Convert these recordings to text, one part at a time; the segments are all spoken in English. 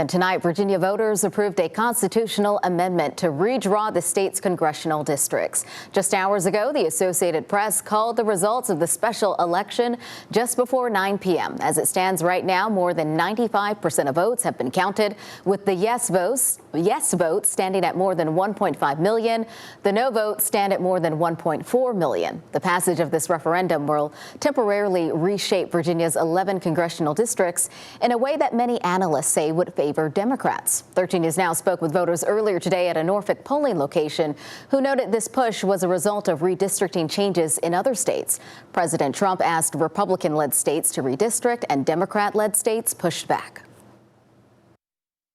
And tonight, Virginia voters approved a constitutional amendment to redraw the state's congressional districts. Just hours ago, the Associated Press called the results of the special election just before 9 p.m. As it stands right now, more than 95% of votes have been counted, with the yes votes standing at more than 1.5 million. The no votes stand at more than 1.4 million. The passage of this referendum will temporarily reshape Virginia's 11 congressional districts in a way that many analysts say would favor Democrats. 13 News Now spoke with voters earlier today at a Norfolk polling location who noted this push was a result of redistricting changes in other states. President Trump asked Republican-led states to redistrict, and Democrat-led states pushed back.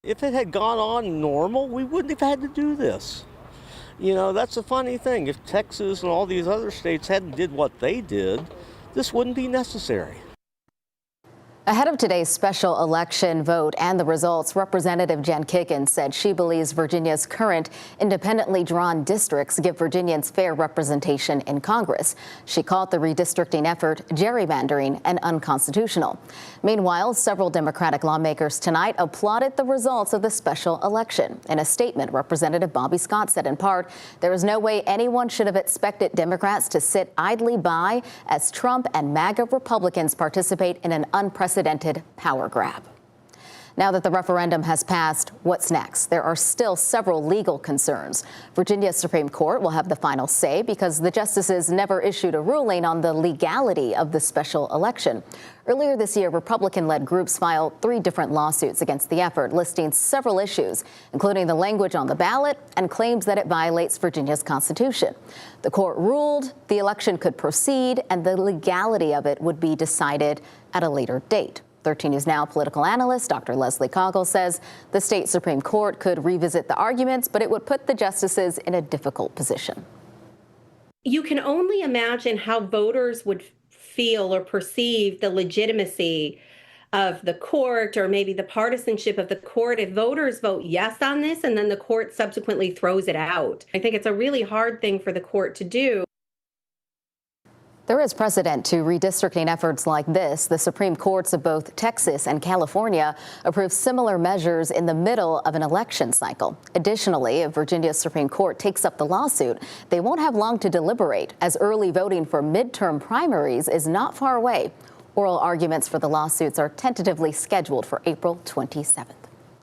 If it had gone on normal, we wouldn't have had to do this. You know, that's a funny thing. If Texas and all these other states hadn't did what they did, this wouldn't be necessary. Ahead of today's special election vote and the results, Representative Jen Kicken said she believes Virginia's current independently drawn districts give Virginians fair representation in Congress. She called the redistricting effort gerrymandering and unconstitutional. Meanwhile, several Democratic lawmakers tonight applauded the results of the special election. In a statement, Representative Bobby Scott said in part, "There is no way anyone should have expected Democrats to sit idly by as Trump and MAGA Republicans participate in an unprecedented power grab." Now that the referendum has passed, what's next? There are still several legal concerns. Virginia's Supreme Court will have the final say because the justices never issued a ruling on the legality of the special election. Earlier this year, Republican-led groups filed 3 different lawsuits against the effort, listing several issues, including the language on the ballot and claims that it violates Virginia's Constitution. The court ruled the election could proceed and the legality of it would be decided at a later date. 13 News Now political analyst Dr. Leslie Coggle says the state Supreme Court could revisit the arguments, but it would put the justices in a difficult position. You can only imagine how voters would feel or perceive the legitimacy of the court, or maybe the partisanship of the court, if voters vote yes on this and then the court subsequently throws it out. I think it's a really hard thing for the court to do. There is precedent to redistricting efforts like this. The Supreme Courts of both Texas and California approved similar measures in the middle of an election cycle. Additionally, if Virginia's Supreme Court takes up the lawsuit, they won't have long to deliberate, as early voting for midterm primaries is not far away. Oral arguments for the lawsuits are tentatively scheduled for April 27th.